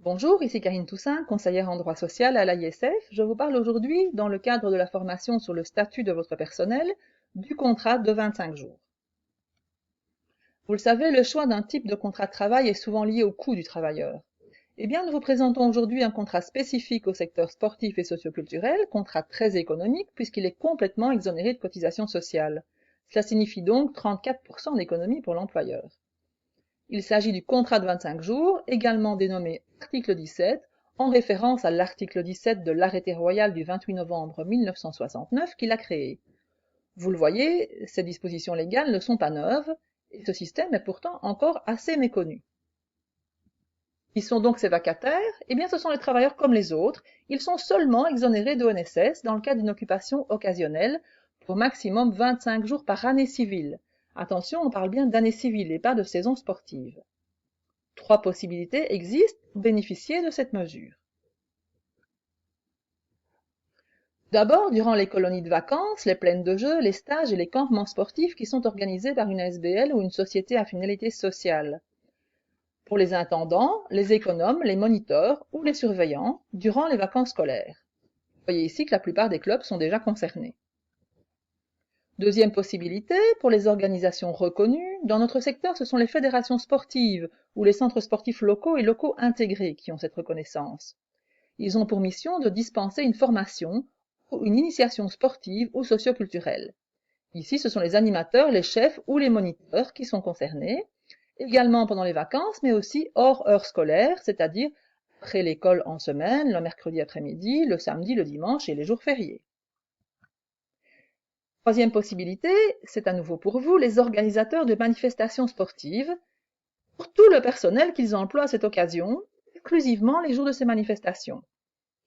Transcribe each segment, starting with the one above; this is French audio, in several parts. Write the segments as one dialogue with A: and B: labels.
A: Bonjour, ici Karine Toussaint, conseillère en droit social à l'AISF. Je vous parle aujourd'hui, dans le cadre de la formation sur le statut de votre personnel, du contrat de 25 jours. Vous le savez, le choix d'un type de contrat de travail est souvent lié au coût du travailleur. Eh bien, nous vous présentons aujourd'hui un contrat spécifique au secteur sportif et socioculturel, contrat très économique puisqu'il est complètement exonéré de cotisations sociales. Cela signifie donc 34% d'économie pour l'employeur. Il s'agit du contrat de 25 jours, également dénommé article 17, en référence à l'article 17 de l'arrêté royal du 28 novembre 1969 qui l'a créé. Vous le voyez, ces dispositions légales ne sont pas neuves, et ce système est pourtant encore assez méconnu. Qui sont donc ces vacataires? Eh bien, ce sont les travailleurs comme les autres. Ils sont seulement exonérés d'ONSS dans le cas d'une occupation occasionnelle pour maximum 25 jours par année civile. Attention, on parle bien d'année civile et pas de saison sportive. Trois possibilités existent pour bénéficier de cette mesure. D'abord, durant les colonies de vacances, les plaines de jeux, les stages et les campements sportifs qui sont organisés par une ASBL ou une société à finalité sociale. Pour les intendants, les économes, les moniteurs ou les surveillants, durant les vacances scolaires. Vous voyez ici que la plupart des clubs sont déjà concernés. Deuxième possibilité, pour les organisations reconnues, dans notre secteur, ce sont les fédérations sportives ou les centres sportifs locaux et locaux intégrés qui ont cette reconnaissance. Ils ont pour mission de dispenser une formation ou une initiation sportive ou socioculturelle. Ici, ce sont les animateurs, les chefs ou les moniteurs qui sont concernés, également pendant les vacances, mais aussi hors heures scolaires, c'est-à-dire après l'école en semaine, le mercredi après-midi, le samedi, le dimanche et les jours fériés. Troisième possibilité, c'est à nouveau pour vous, les organisateurs de manifestations sportives, pour tout le personnel qu'ils emploient à cette occasion, exclusivement les jours de ces manifestations.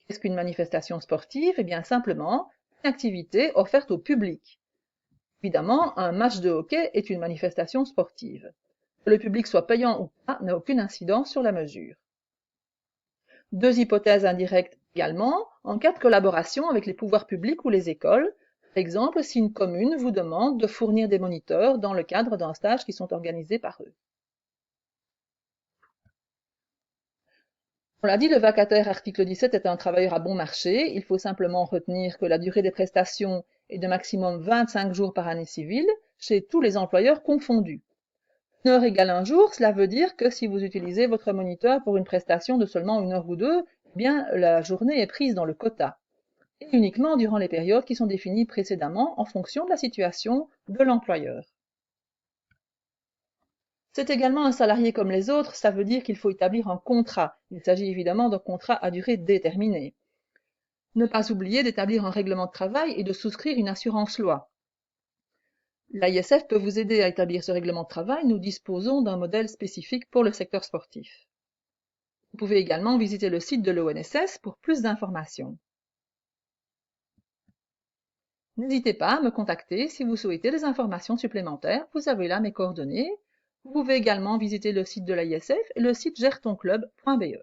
A: Qu'est-ce qu'une manifestation sportive? Eh bien simplement, une activité offerte au public. Évidemment, un match de hockey est une manifestation sportive. Que le public soit payant ou pas n'a aucune incidence sur la mesure. Deux hypothèses indirectes également, en cas de collaboration avec les pouvoirs publics ou les écoles, par exemple si une commune vous demande de fournir des moniteurs dans le cadre d'un stage qui sont organisés par eux. On l'a dit, le vacataire article 17 est un travailleur à bon marché. Il faut simplement retenir que la durée des prestations est de maximum 25 jours par année civile, chez tous les employeurs confondus. Une heure égale un jour, cela veut dire que si vous utilisez votre moniteur pour une prestation de seulement une heure ou deux, eh bien la journée est prise dans le quota, et uniquement durant les périodes qui sont définies précédemment en fonction de la situation de l'employeur. C'est également un salarié comme les autres, ça veut dire qu'il faut établir un contrat. Il s'agit évidemment d'un contrat à durée déterminée. Ne pas oublier d'établir un règlement de travail et de souscrire une assurance loi. L'AISF peut vous aider à établir ce règlement de travail, nous disposons d'un modèle spécifique pour le secteur sportif. Vous pouvez également visiter le site de l'ONSS pour plus d'informations. N'hésitez pas à me contacter si vous souhaitez des informations supplémentaires, vous avez là mes coordonnées. Vous pouvez également visiter le site de l'AISF et le site geretonclub.be.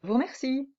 A: Je vous remercie.